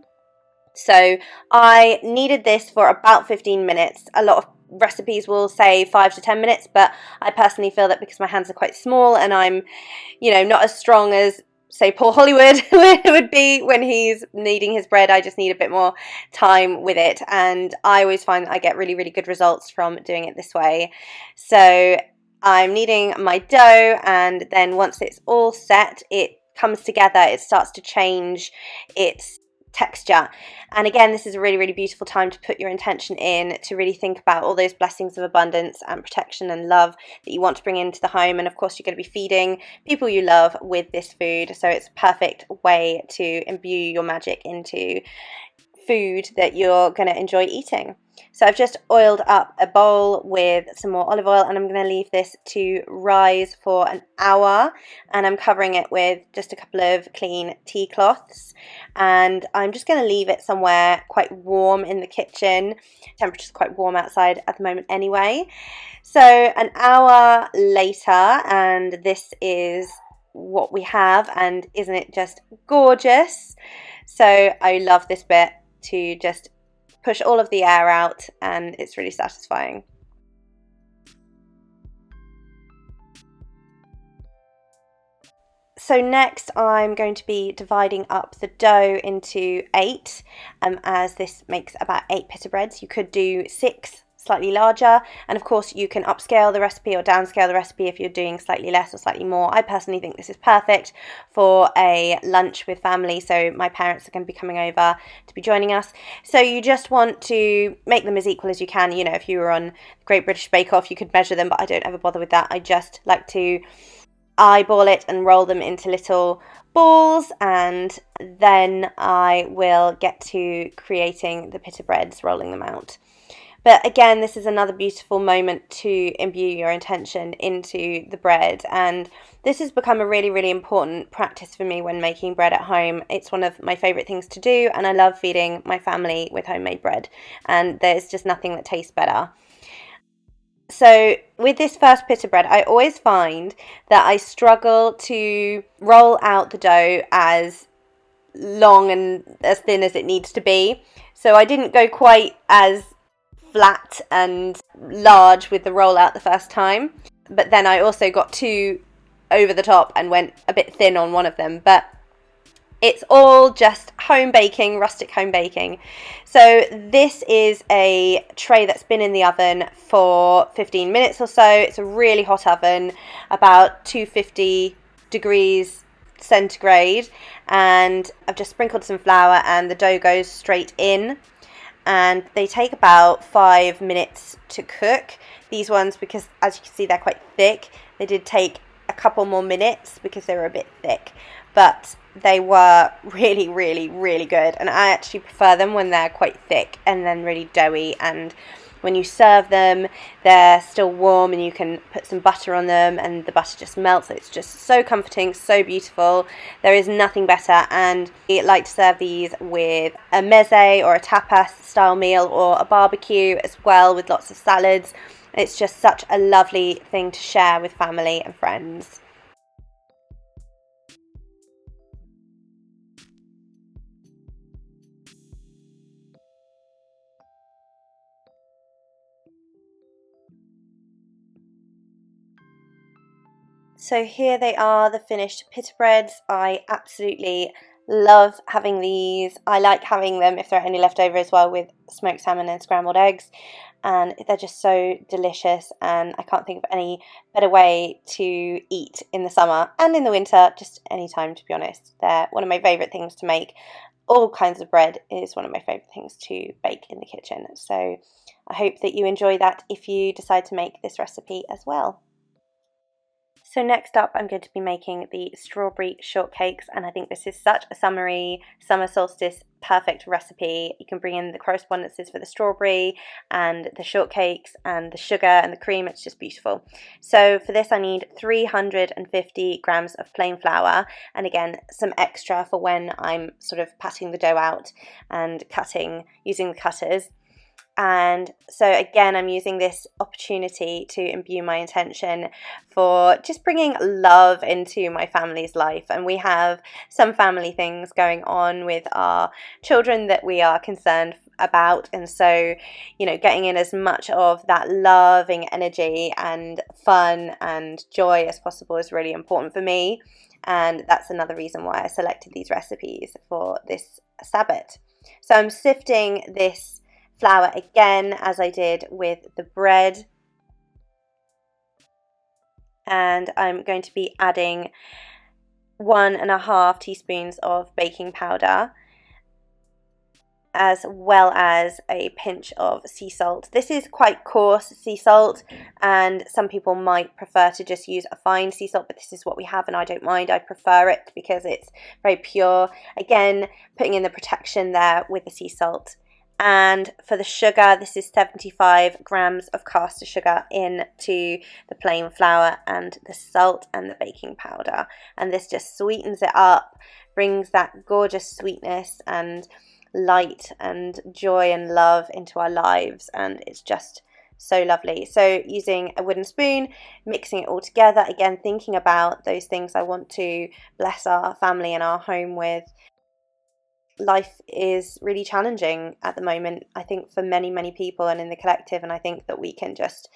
So I kneaded this for about 15 minutes. A lot of recipes will say 5 to 10 minutes, but I personally feel that because my hands are quite small and I'm, not as strong as say Paul Hollywood would be when he's kneading his bread, I just need a bit more time with it, and I always find that I get really good results from doing it this way. So I'm kneading my dough, and then once it's all set, it comes together, it starts to change its texture. And again, this is a really, really beautiful time to put your intention in, to really think about all those blessings of abundance and protection and love that you want to bring into the home. And of course, you're going to be feeding people you love with this food, so it's a perfect way to imbue your magic into food that you're going to enjoy eating. So I've just oiled up a bowl with some more olive oil, and I'm going to leave this to rise for an hour, and I'm covering it with just a couple of clean tea cloths, and I'm just going to leave it somewhere quite warm in the kitchen. Temperature's quite warm outside at the moment anyway. So an hour later, and this is what we have, and isn't it just gorgeous? So I love this bit, to just push all of the air out, and it's really satisfying. So next I'm going to be dividing up the dough into 8, as this makes about 8 Pitta Breads. You could do 6, slightly larger, and of course you can upscale the recipe or downscale the recipe if you're doing slightly less or slightly more. I personally think this is perfect for a lunch with family, so my parents are going to be coming over to be joining us. So you just want to make them as equal as you can. You know, if you were on Great British Bake Off, you could measure them, but I don't ever bother with that. I just like to eyeball it and roll them into little balls, and then I will get to creating the Pitta Breads, rolling them out. But again, this is another beautiful moment to imbue your intention into the bread, and this has become a really, really important practice for me when making bread at home. It's one of my favourite things to do, and I love feeding my family with homemade bread, and there's just nothing that tastes better. So with this first Pitta bread, I always find that I struggle to roll out the dough as long and as thin as it needs to be. So I didn't go quite as flat and large with the rollout the first time, but then I also got too over the top and went a bit thin on one of them. But it's all just home baking, rustic home baking. So this is a tray that's been in the oven for 15 minutes or so. It's a really hot oven, about 250 degrees centigrade, and I've just sprinkled some flour and the dough goes straight in. And they take about 5 minutes to cook. These ones, because as you can see they're quite thick, they did take a couple more minutes because they were a bit thick, but they were really, really, really good. And I actually prefer them when they're quite thick and then really doughy, and when you serve them they're still warm and you can put some butter on them and the butter just melts. It's just so comforting, so beautiful. There is nothing better, and I like to serve these with a meze or a tapas style meal or a barbecue as well, with lots of salads. It's just such a lovely thing to share with family and friends. So here they are, the finished Pitta Breads. I absolutely love having these. I like having them, if there are any left over, as well, with smoked salmon and scrambled eggs. And they're just so delicious, and I can't think of any better way to eat in the summer and in the winter, just any time, to be honest. They're one of my favourite things to make. All kinds of bread is one of my favourite things to bake in the kitchen. So I hope that you enjoy that if you decide to make this recipe as well. So next up I'm going to be making the Strawberry Shortcakes, and I think this is such a summer solstice perfect recipe. You can bring in the correspondences for the strawberry and the shortcakes and the sugar and the cream. It's just beautiful. So for this I need 350 grams of plain flour, and again some extra for when I'm sort of patting the dough out and cutting using the cutters. And so again, I'm using this opportunity to imbue my intention for just bringing love into my family's life. And we have some family things going on with our children that we are concerned about, and so, you know, getting in as much of that loving energy and fun and joy as possible is really important for me. And that's another reason why I selected these recipes for this Sabbat. So I'm sifting this flour again as I did with the bread, and I'm going to be adding 1.5 teaspoons of baking powder, as well as a pinch of sea salt. This is quite coarse sea salt, and some people might prefer to just use a fine sea salt, but this is what we have and I don't mind. I prefer it because it's very pure. Again, putting in the protection there with the sea salt. And for the sugar, this is 75 grams of caster sugar into the plain flour and the salt and the baking powder. And this just sweetens it up, brings that gorgeous sweetness and light and joy and love into our lives, and it's just so lovely. So using a wooden spoon, mixing it all together, again thinking about those things I want to bless our family and our home with. Life is really challenging at the moment, I think, for many people and in the collective, and I think that we can just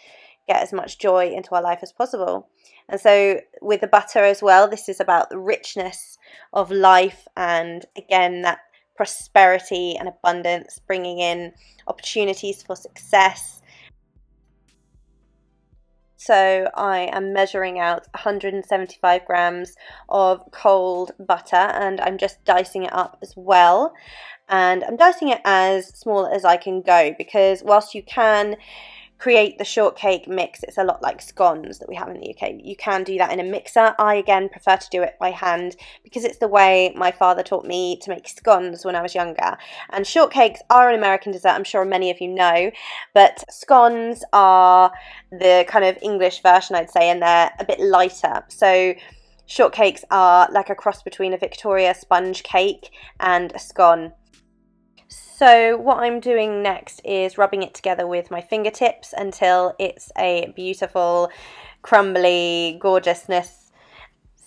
get as much joy into our life as possible. And so with the butter as well, this is about the richness of life, and again that prosperity and abundance, bringing in opportunities for success. So I am measuring out 175 grams of cold butter, and I'm just dicing it up as well. And I'm dicing it as small as I can go, because whilst you can create the shortcake mix, it's a lot like scones that we have in the UK. You can do that in a mixer. I again prefer to do it by hand because it's the way my father taught me to make scones when I was younger. And shortcakes are an American dessert, I'm sure many of you know, but scones are the kind of English version, I'd say, and they're a bit lighter. So shortcakes are like a cross between a Victoria sponge cake and a scone. So what I'm doing next is rubbing it together with my fingertips until it's a beautiful, crumbly gorgeousness.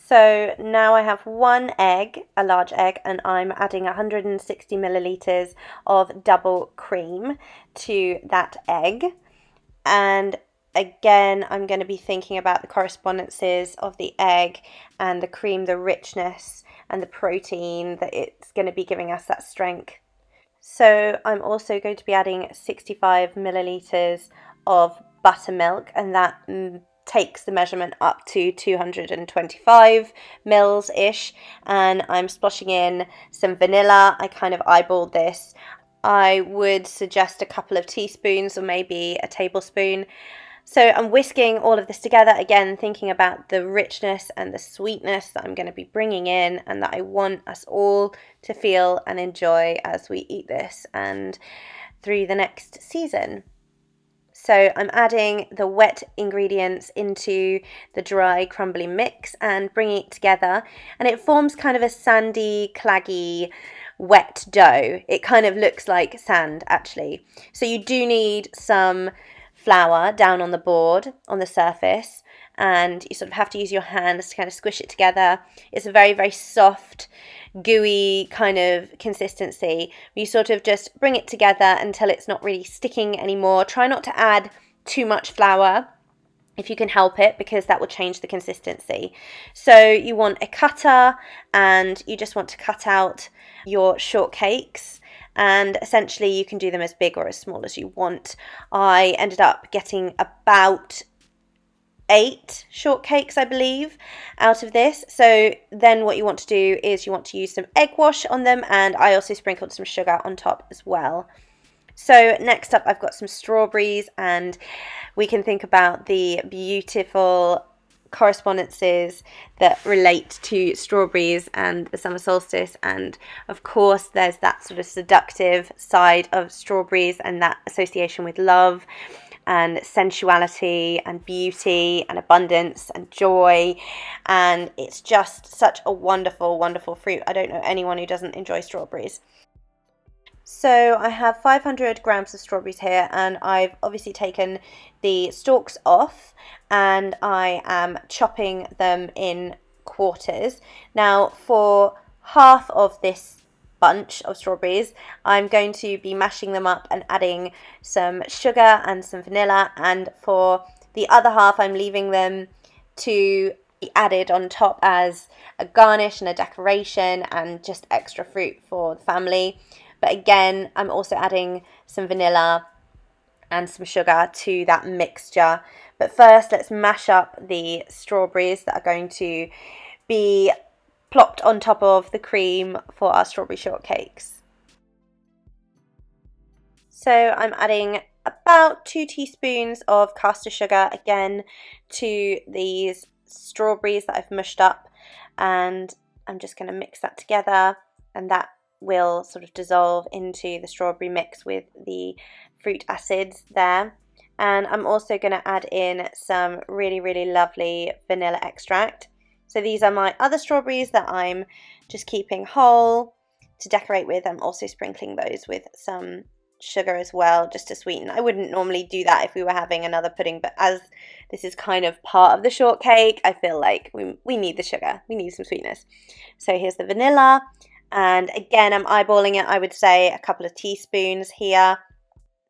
So now I have one egg, a large egg, and I'm adding 160 millilitres of double cream to that egg. And again, I'm going to be thinking about the correspondences of the egg and the cream, the richness and the protein that it's going to be giving us that strength. So I'm also going to be adding 65 millilitres of buttermilk, and that takes the measurement up to 225 mils-ish, and I'm splashing in some vanilla. I kind of eyeballed this. I would suggest a couple of teaspoons or maybe a tablespoon. So I'm whisking all of this together, again thinking about the richness and the sweetness that I'm going to be bringing in and that I want us all to feel and enjoy as we eat this and through the next season. So I'm adding the wet ingredients into the dry crumbly mix and bringing it together, and it forms kind of a sandy, claggy, wet dough. It kind of looks like sand actually. So you do need some flour down on the board, on the surface, and you sort of have to use your hands to kind of squish it together. It's a very soft, gooey kind of consistency. You sort of just bring it together until it's not really sticking anymore. Try not to add too much flour if you can help it, because that will change the consistency. So you want a cutter, and you just want to cut out your shortcakes, and essentially you can do them as big or as small as you want. I ended up getting about 8 shortcakes, I believe, out of this. So then what you want to do is you want to use some egg wash on them, and I also sprinkled some sugar on top as well. So next up I've got some strawberries, and we can think about the beautiful correspondences that relate to strawberries and the summer solstice, and of course there's that sort of seductive side of strawberries and that association with love and sensuality and beauty and abundance and joy, and it's just such a wonderful fruit. I don't know anyone who doesn't enjoy strawberries. So I have 500 grams of strawberries here, and I've obviously taken the stalks off, and I am chopping them in quarters. Now for half of this bunch of strawberries, I'm going to be mashing them up and adding some sugar and some vanilla, and for the other half I'm leaving them to be added on top as a garnish and a decoration and just extra fruit for the family. But again, I'm also adding some vanilla and some sugar to that mixture. But first, let's mash up the strawberries that are going to be plopped on top of the cream for our strawberry shortcakes. So I'm adding about 2 teaspoons of caster sugar again to these strawberries that I've mushed up, and I'm just going to mix that together, and that will sort of dissolve into the strawberry mix with the fruit acids there. And I'm also going to add in some really, really lovely vanilla extract. So these are my other strawberries that I'm just keeping whole to decorate with. I'm also sprinkling those with some sugar as well, just to sweeten. I wouldn't normally do that if we were having another pudding, but as this is kind of part of the shortcake, I feel like we need the sugar. We need some sweetness. So here's the vanilla. And again, I'm eyeballing it. I would say a couple of teaspoons here.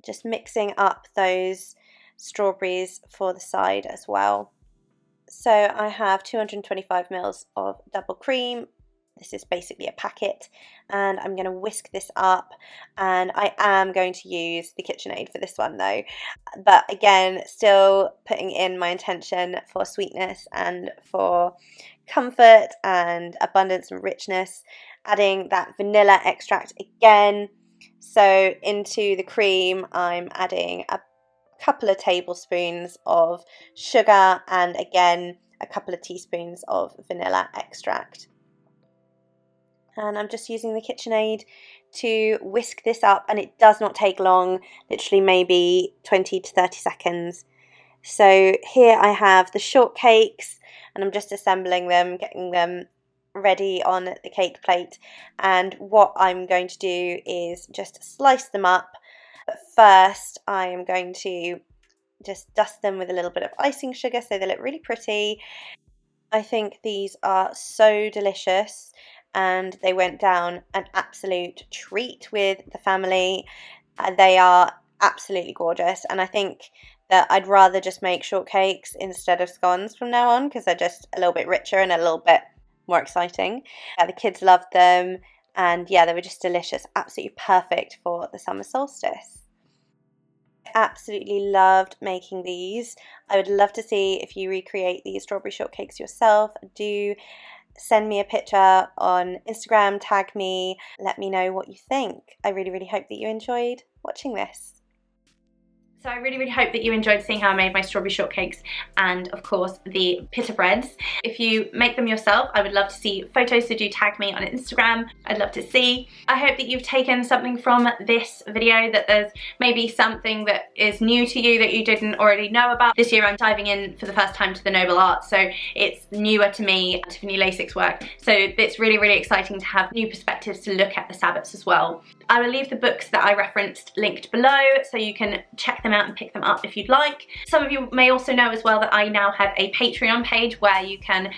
Just mixing up those strawberries for the side as well. So I have 225 mils of double cream. This is basically a packet, and I'm going to whisk this up, and I am going to use the KitchenAid for this one though, but again, still putting in my intention for sweetness and for comfort and abundance and richness, adding that vanilla extract again. So into the cream I'm adding a couple of tablespoons of sugar and again a couple of teaspoons of vanilla extract. And I'm just using the KitchenAid to whisk this up, and it does not take long, literally maybe 20 to 30 seconds. So here I have the shortcakes, and I'm just assembling them, getting them ready on the cake plate. And what I'm going to do is just slice them up. But first I am going to just dust them with a little bit of icing sugar so they look really pretty. I think these are so delicious, and they went down an absolute treat with the family. They are absolutely gorgeous, and I think that I'd rather just make shortcakes instead of scones from now on, because they're just a little bit richer and a little bit more exciting. The kids loved them, and yeah, they were just delicious, absolutely perfect for the summer solstice. Absolutely loved making these. I would love to see if you recreate these strawberry shortcakes yourself. Do send me a picture on Instagram, tag me, let me know what you think. I really, really hope that you enjoyed watching this. So I really, really hope that you enjoyed seeing how I made my strawberry shortcakes and, of course, the Pitta Breads. If you make them yourself, I would love to see photos, so do tag me on Instagram. I'd love to see. I hope that you've taken something from this video, that there's maybe something that is new to you that you didn't already know about. This year I'm diving in for the first time to the noble arts, so it's newer to me, Tiffany Lazic's work. So it's really, really exciting to have new perspectives to look at the sabbats as well. I will leave the books that I referenced linked below, so you can check them out and pick them up if you'd like. Some of you may also know as well that I now have a Patreon page where you can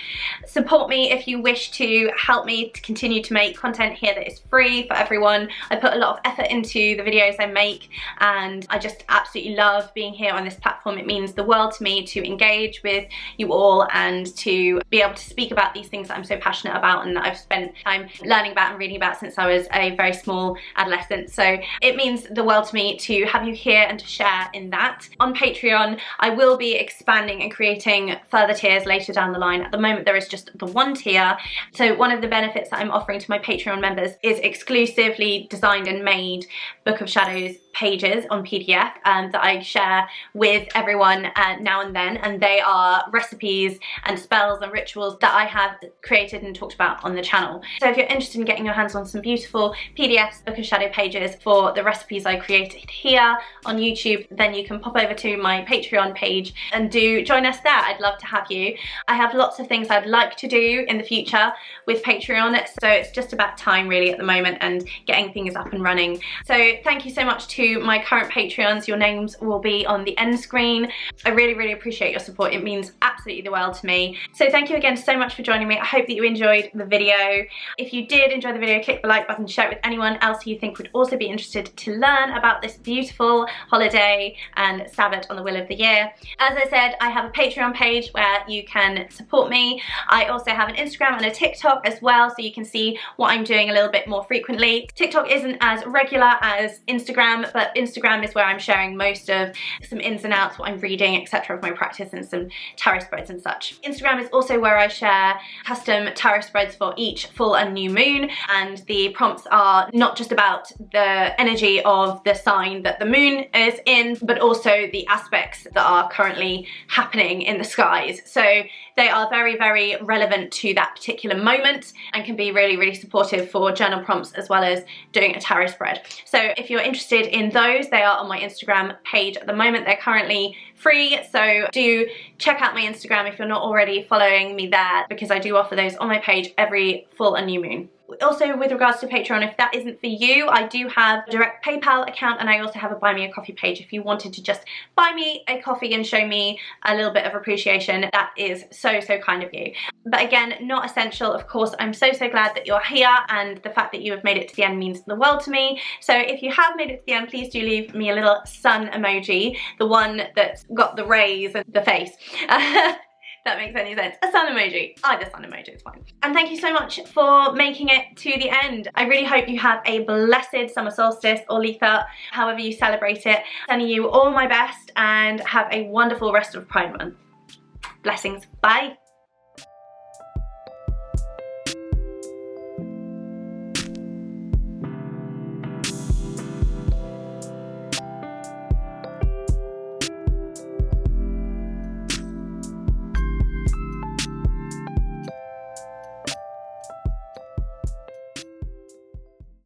support me if you wish to help me to continue to make content here that is free for everyone. I put a lot of effort into the videos I make, and I just absolutely love being here on this platform. It means the world to me to engage with you all and to be able to speak about these things that I'm so passionate about and that I've spent time learning about and reading about since I was a very small adolescent. So it means the world to me to have you here and to share in that. On Patreon, I will be expanding and creating further tiers later down the line. At the moment, there is just the one tier. So one of the benefits that I'm offering to my Patreon members is exclusively designed and made Book of Shadows pages on PDF that I share with everyone now and then, and they are recipes and spells and rituals that I have created and talked about on the channel. So if you're interested in getting your hands on some beautiful PDFs, Book of Shadow pages for the recipes I created here on YouTube, then you can pop over to my Patreon page and do join us there. I'd love to have you. I have lots of things I'd like to do in the future with Patreon, so it's just about time really at the moment and getting things up and running. So thank you so much to my current Patreons. Your names will be on the end screen. I really, really appreciate your support. It means absolutely the world to me. So thank you again so much for joining me. I hope that you enjoyed the video. If you did enjoy the video, click the like button, share it with anyone else who you think would also be interested to learn about this beautiful holiday and Sabbath on the wheel of the year. As I said, I have a Patreon page where you can support me. I also have an Instagram and a TikTok as well, so you can see what I'm doing a little bit more frequently. TikTok isn't as regular as Instagram, but Instagram is where I'm sharing most of some ins and outs, what I'm reading, etc. of my practice, and some tarot spreads and such. Instagram is also where I share custom tarot spreads for each full and new moon, and the prompts are not just about the energy of the sign that the moon is in, but also the aspects that are currently happening in the skies. So they are very, very relevant to that particular moment and can be really, really supportive for journal prompts as well as doing a tarot spread. So if you're interested in those, they are on my Instagram page at the moment. They're currently free, so do check out my Instagram if you're not already following me there, because I do offer those on my page every full and new moon. Also, with regards to Patreon, if that isn't for you, I do have a direct PayPal account, and I also have a buy me a coffee page if you wanted to just buy me a coffee and show me a little bit of appreciation. That is so, so kind of you. But again, not essential, of course. I'm so, so glad that you're here, and the fact that you have made it to the end means the world to me. So if you have made it to the end, please do leave me a little sun emoji, the one that's got the rays and the face. That makes any sense. A sun emoji. Either sun emoji is fine. And thank you so much for making it to the end. I really hope you have a blessed summer solstice, or Litha, however you celebrate it. Sending you all my best, and have a wonderful rest of Pride Month. Blessings. Bye.